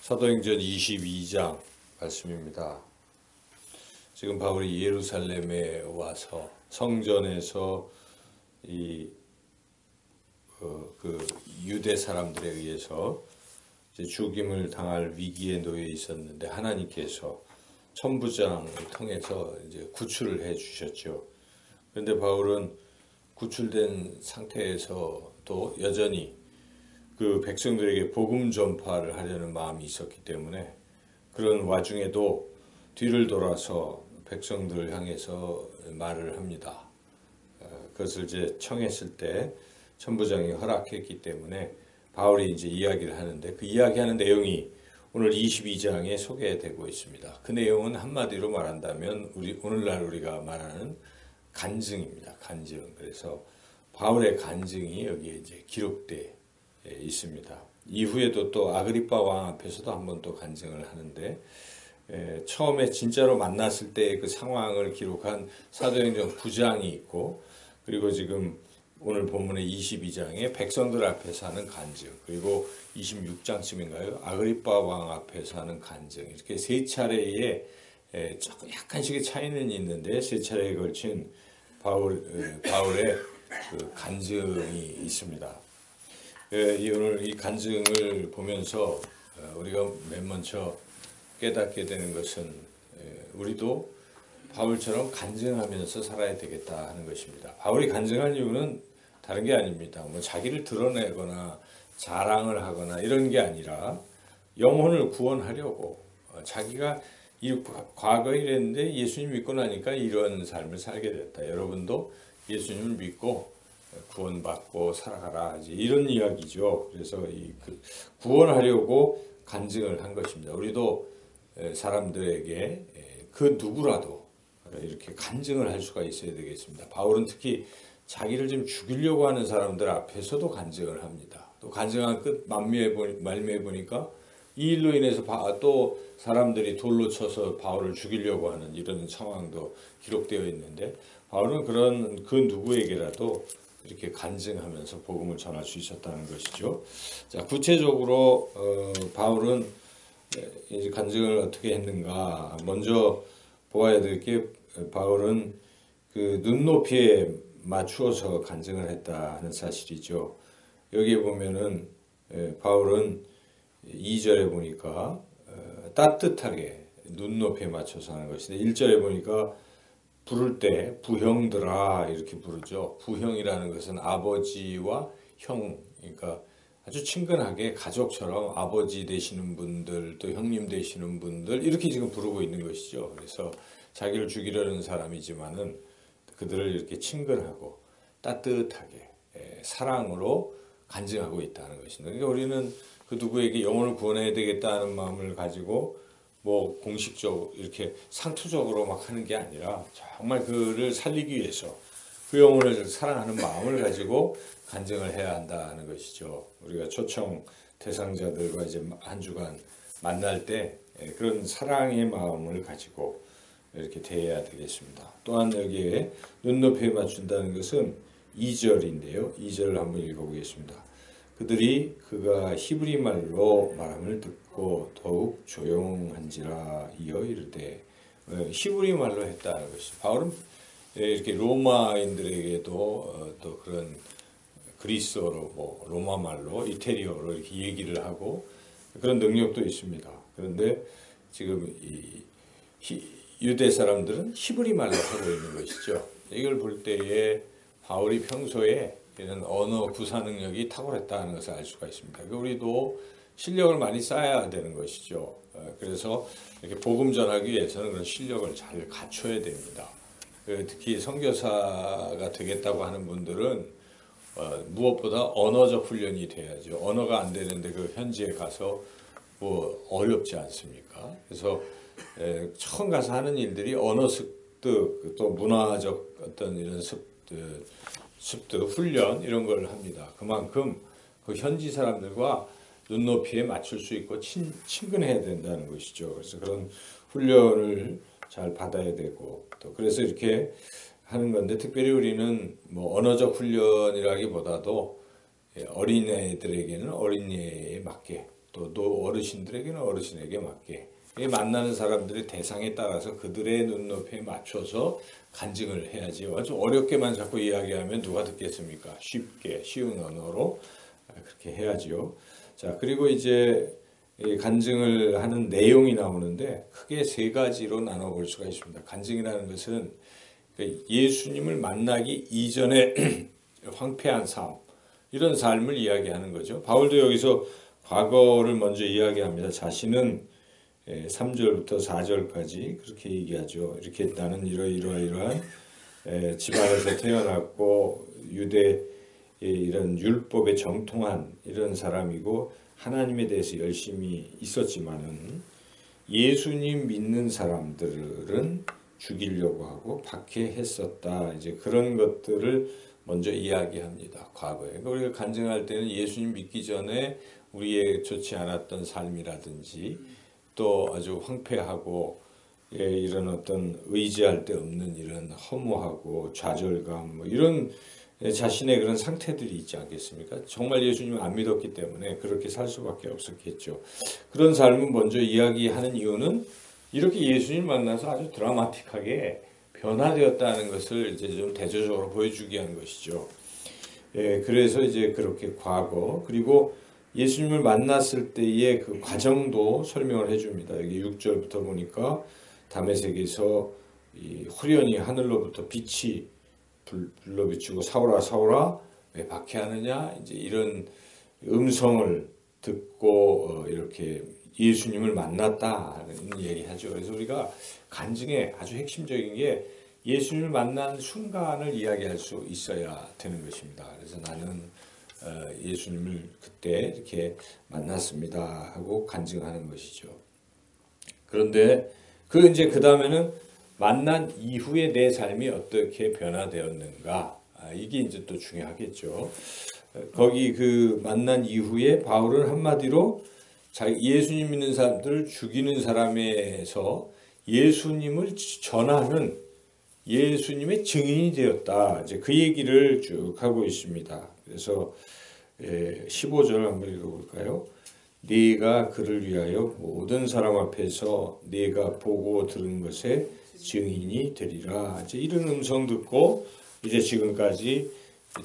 사도행전 22장 말씀입니다. 지금 바울이 예루살렘에 와서 성전에서 그 유대 사람들에 의해서 이제 죽임을 당할 위기에 놓여 있었는데 하나님께서 천부장을 통해서 이제 구출을 해 주셨죠. 그런데 바울은 구출된 상태에서 또 여전히 그 백성들에게 복음 전파를 하려는 마음이 있었기 때문에 그런 와중에도 뒤를 돌아서 백성들을 향해서 말을 합니다. 그것을 이제 청했을 때 천부장이 허락했기 때문에 바울이 이제 이야기를 하는데 그 이야기하는 내용이 오늘 22장에 소개되고 있습니다. 그 내용은 한마디로 말한다면 오늘날 우리가 말하는 간증입니다. 간증. 그래서 바울의 간증이 여기에 이제 기록되어 있습니다. 이후에도 또 아그리파 왕 앞에서도 한번 또 간증을 하는데 처음에 진짜로 만났을 때의 그 상황을 기록한 사도행전 9장이 있고 그리고 지금 오늘 본문의 22장에 백성들 앞에서 하는 간증 그리고 26장쯤인가요? 아그리파 왕 앞에서 하는 간증 이렇게 세 차례의 조금 약간씩의 차이는 있는데 세 차례에 걸친 바울의 그 간증이 있습니다. 오늘 이 간증을 보면서 우리가 맨 먼저 깨닫게 되는 것은 우리도 바울처럼 간증하면서 살아야 되겠다 하는 것입니다. 바울이 간증한 이유는 다른 게 아닙니다. 뭐 자기를 드러내거나 자랑을 하거나 이런 게 아니라 영혼을 구원하려고 자기가 과거에 이랬는데 예수님 믿고 나니까 이런 삶을 살게 됐다. 여러분도 예수님을 믿고 구원받고 살아가라 이런 이야기죠. 그래서 구원하려고 간증을 한 것입니다. 우리도 사람들에게 그 누구라도 이렇게 간증을 할 수가 있어야 되겠습니다. 바울은 특히 자기를 좀 죽이려고 하는 사람들 앞에서도 간증을 합니다. 또 간증한 끝 말미에 보니까 이 일로 인해서 또 사람들이 돌로 쳐서 바울을 죽이려고 하는 이런 상황도 기록되어 있는데 바울은 그런 그 누구에게라도 이렇게 간증하면서 복음을 전할 수 있었다는 것이죠. 자, 구체적으로 바울은 이제 간증을 어떻게 했는가? 먼저 보아야 될 게 바울은 그 눈높이에 맞추어서 간증을 했다는 사실이죠. 여기에 보면은 바울은 2절에 보니까 따뜻하게 눈높이에 맞춰서 하는 것인데 1절에 보니까 부를 때 부형들아 이렇게 부르죠. 부형이라는 것은 아버지와 형, 그러니까 아주 친근하게 가족처럼 아버지 되시는 분들 또 형님 되시는 분들 이렇게 지금 부르고 있는 것이죠. 그래서 자기를 죽이려는 사람이지만은 그들을 이렇게 친근하고 따뜻하게 사랑으로 간증하고 있다는 것입니다. 그러니까 우리는 그 누구에게 영혼을 구원해야 되겠다는 마음을 가지고 뭐 공식적으로 이렇게 상투적으로 막 하는 게 아니라 정말 그를 살리기 위해서 그 영혼을 사랑하는 마음을 가지고 간증을 해야 한다는 것이죠. 우리가 초청 대상자들과 이제 한 주간 만날 때 그런 사랑의 마음을 가지고 이렇게 대해야 되겠습니다. 또한 여기에 눈높이에 맞춘다는 것은 2절인데요. 2절을 한번 읽어보겠습니다. 그들이 그가 히브리 말로 말함을 듣고 더욱 조용한지라 이어 이르되 히브리 말로 했다는 것이 바울은 이렇게 로마인들에게도 또 그런 그리스어로 뭐 로마 말로 이태리어로 이렇게 얘기를 하고 그런 능력도 있습니다. 그런데 지금 유대 사람들은 히브리 말로 하고 있는 것이죠. 이걸 볼 때에 바울이 평소에 이런 언어 구사 능력이 탁월했다는 것을 알 수가 있습니다. 우리도 실력을 많이 쌓아야 되는 것이죠. 그래서 이렇게 복음 전하기 위해서는 그런 실력을 잘 갖춰야 됩니다. 특히 선교사가 되겠다고 하는 분들은 무엇보다 언어적 훈련이 돼야죠. 언어가 안 되는데 그 현지에 가서 뭐 어렵지 않습니까? 그래서 처음 가서 하는 일들이 언어 습득 또 문화적 어떤 이런 습득, 훈련 이런 걸 합니다. 그만큼 그 현지 사람들과 눈높이에 맞출 수 있고 친근해야 된다는 것이죠. 그래서 그런 훈련을 잘 받아야 되고 또 그래서 이렇게 하는 건데 특별히 우리는 뭐 언어적 훈련이라기보다도 어린애들에게는 어린애에 맞게 또 어르신들에게는 어르신에게 맞게 만나는 사람들의 대상에 따라서 그들의 눈높이에 맞춰서 간증을 해야지. 아주 어렵게만 자꾸 이야기하면 누가 듣겠습니까? 쉽게 쉬운 언어로 그렇게 해야지요. 자, 그리고 이제 간증을 하는 내용이 나오는데 크게 세 가지로 나눠볼 수가 있습니다. 간증이라는 것은 예수님을 만나기 이전에 황폐한 삶, 이런 삶을 이야기하는 거죠. 바울도 여기서 과거를 먼저 이야기합니다. 자신은 3절부터 4절까지 그렇게 얘기하죠. 이렇게 나는 이러한 집안에서 태어났고 유대의 이런 율법에 정통한 이런 사람이고 하나님에 대해서 열심히 있었지만은 예수님 믿는 사람들은 죽이려고 하고 박해했었다. 이제 그런 것들을 먼저 이야기합니다. 과거에. 우리가 간증할 때는 예수님 믿기 전에 우리의 좋지 않았던 삶이라든지 또 아주 황폐하고 이런 어떤 의지할 데 없는 이런 허무하고 좌절감 뭐 이런 자신의 그런 상태들이 있지 않겠습니까? 정말 예수님을 안 믿었기 때문에 그렇게 살 수밖에 없었겠죠. 그런 삶을 먼저 이야기하는 이유는 이렇게 예수님 만나서 아주 드라마틱하게 변화되었다는 것을 이제 좀 대조적으로 보여주기 위한 것이죠. 그래서 이제 그렇게 과거 그리고 예수님을 만났을 때의 그 과정도 설명을 해줍니다. 여기 6절부터 보니까 다메섹에서 이 후련히 하늘로부터 빛이 불러비추고 사울아 사울아 왜 박해하느냐 이제 이런 음성을 듣고 이렇게 예수님을 만났다는 얘기하죠. 그래서 우리가 간증의 아주 핵심적인 게 예수님을 만난 순간을 이야기할 수 있어야 되는 것입니다. 그래서 나는 예수님을 그때 이렇게 만났습니다 하고 간증하는 것이죠. 그런데 이제 그 다음에는 만난 이후에 내 삶이 어떻게 변화되었는가 이게 이제 또 중요하겠죠. 거기 그 만난 이후에 바울은 한마디로 예수님 믿는 사람들을 죽이는 사람에서 예수님을 전하는 예수님의 증인이 되었다. 이제 그 얘기를 쭉 하고 있습니다. 그래서 15절 한번 읽어볼까요? 네가 그를 위하여 모든 사람 앞에서 네가 보고 들은 것에 증인이 되리라. 이제 이런 음성 듣고 이제 지금까지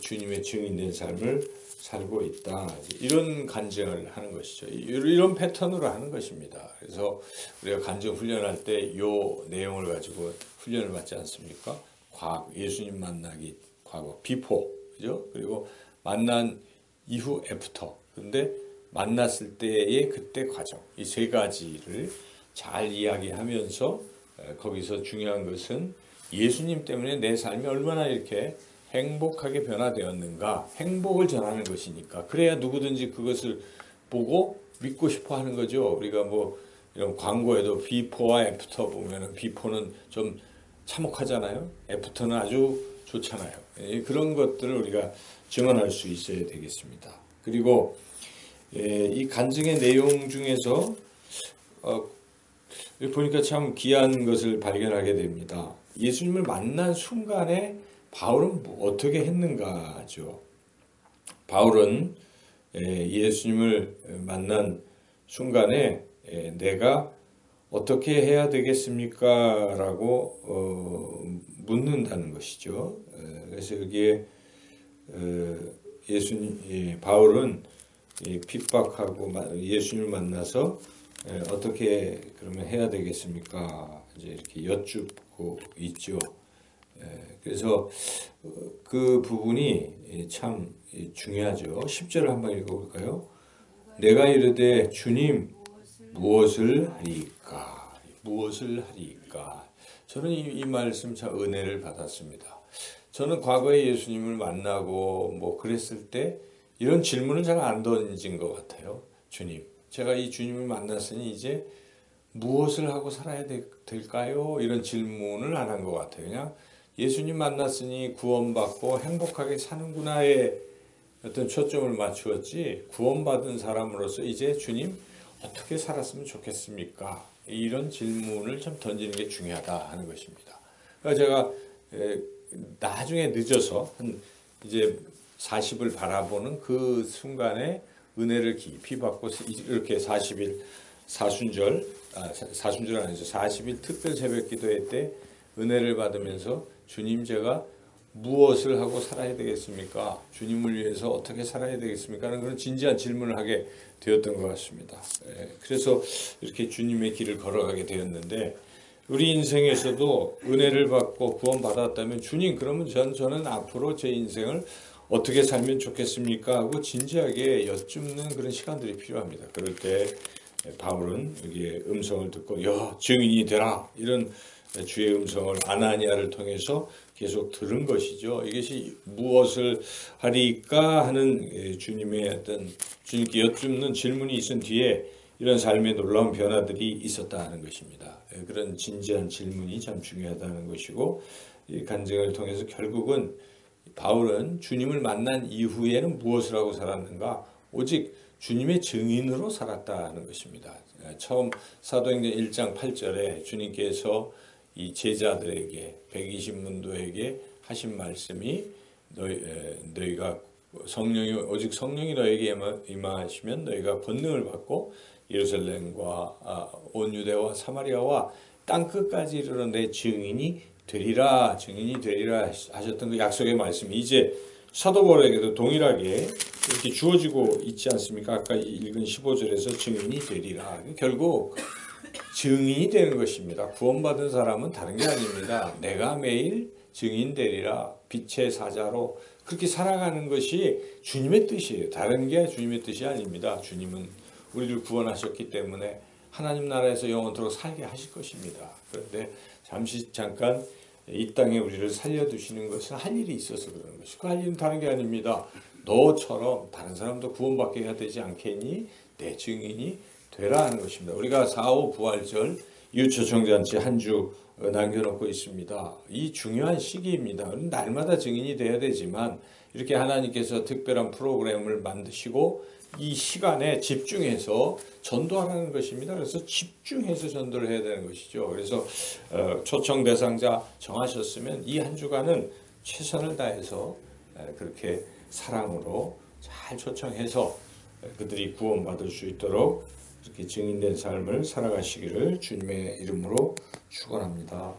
주님의 증인된 삶을 살고 있다. 이런 간증을 하는 것이죠. 이런 패턴으로 하는 것입니다. 그래서 우리가 간증 훈련할 때 이 내용을 가지고 훈련을 받지 않습니까? 과거, 예수님 만나기 과거, 비포, 그죠? 그리고 만난 이후, 애프터. 근데 만났을 때의 그때 과정, 이 세 가지를 잘 이야기하면서 거기서 중요한 것은 예수님 때문에 내 삶이 얼마나 이렇게 행복하게 변화되었는가, 행복을 전하는 것이니까. 그래야 누구든지 그것을 보고 믿고 싶어 하는 거죠. 우리가 뭐 이런 광고에도 비포와 애프터 보면은 비포는 좀 참혹하잖아요. 애프터는 아주 좋잖아요. 그런 것들을 우리가 증언할 수 있어야 되겠습니다. 그리고 이 간증의 내용 중에서 보니까 참 귀한 것을 발견하게 됩니다. 예수님을 만난 순간에 바울은 어떻게 했는가죠. 바울은 예수님을 만난 순간에 내가 어떻게 해야 되겠습니까? 라고 묻는다는 것이죠. 그래서 여기에 바울은 핍박하고 예수님을 만나서 어떻게 그러면 해야 되겠습니까? 이제 이렇게 여쭙고 있죠. 그래서 그 부분이 참 중요하죠. 10절을 한번 읽어볼까요? 내가 이르되 주님 무엇을 하리까? 무엇을 하리까? 저는 이 말씀 참 은혜를 받았습니다. 저는 과거에 예수님을 만나고 뭐 그랬을 때 이런 질문을 잘 안 던진 것 같아요. 주님, 제가 이 주님을 만났으니 이제 무엇을 하고 살아야 될까요? 이런 질문을 안 한 것 같아요. 그냥 예수님 만났으니 구원받고 행복하게 사는구나에 어떤 초점을 맞추었지 구원받은 사람으로서 이제 주님 어떻게 살았으면 좋겠습니까? 이런 질문을 좀 던지는 게 중요하다 하는 것입니다. 그래서 제가 나중에 늦어서 이제 40을 바라보는 그 순간에 은혜를 깊이 받고 이렇게 40일 사순절 아니죠. 40일 특별 새벽 기도회 때 은혜를 받으면서 주님, 제가 무엇을 하고 살아야 되겠습니까? 주님을 위해서 어떻게 살아야 되겠습니까? 하는 그런 진지한 질문을 하게 되었던 것 같습니다. 그래서 이렇게 주님의 길을 걸어가게 되었는데, 우리 인생에서도 은혜를 받고 구원받았다면 주님, 그러면 저는 앞으로 제 인생을 어떻게 살면 좋겠습니까? 하고 진지하게 여쭙는 그런 시간들이 필요합니다. 그럴 때 바울은 여기에 음성을 듣고 증인이 되라, 이런 주의 음성을 아나니아를 통해서 계속 들은 것이죠. 이것이 무엇을 하리까 하는 주님의 어떤 주님께 여쭙는 질문이 있은 뒤에 이런 삶의 놀라운 변화들이 있었다는 것입니다. 그런 진지한 질문이 참 중요하다는 것이고, 이 간증을 통해서 결국은 바울은 주님을 만난 이후에는 무엇을 하고 살았는가? 오직 주님의 증인으로 살았다는 것입니다. 처음 사도행전 1장 8절에 주님께서 이 제자들에게 120문도에게 하신 말씀이 너희가 오직 성령이 너에게 임하시면 너희가 권능을 받고 예루살렘과 온 유대와 사마리아와 땅끝까지 이르러 내 증인이 되리라 하셨던 그 약속의 말씀이 이제 사도 바울에게도 동일하게 이렇게 주어지고 있지 않습니까? 아까 읽은 15절에서 증인이 되리라. 결국 증인이 되는 것입니다. 구원받은 사람은 다른 게 아닙니다. 내가 매일 증인 되리라, 빛의 사자로 그렇게 살아가는 것이 주님의 뜻이에요. 다른 게 주님의 뜻이 아닙니다. 주님은 우리를 구원하셨기 때문에 하나님 나라에서 영원토록 살게 하실 것입니다. 그런데 잠깐 이 땅에 우리를 살려두시는 것은 할 일이 있어서 그러는 것이고, 그 할 일은 다른 게 아닙니다. 너처럼 다른 사람도 구원받게 해야 되지 않겠니? 내 증인이 되라 하는 것입니다. 우리가 4.5 부활절 이웃초청잔치 한 주 남겨놓고 있습니다. 이 중요한 시기입니다. 날마다 증인이 돼야 되지만 이렇게 하나님께서 특별한 프로그램을 만드시고 이 시간에 집중해서 전도하라는 것입니다. 그래서 집중해서 전도를 해야 되는 것이죠. 그래서 초청 대상자 정하셨으면 이 한 주간은 최선을 다해서 그렇게 사랑으로 잘 초청해서 그들이 구원받을 수 있도록 이렇게 증인된 삶을 살아가시기를 주님의 이름으로 축원합니다.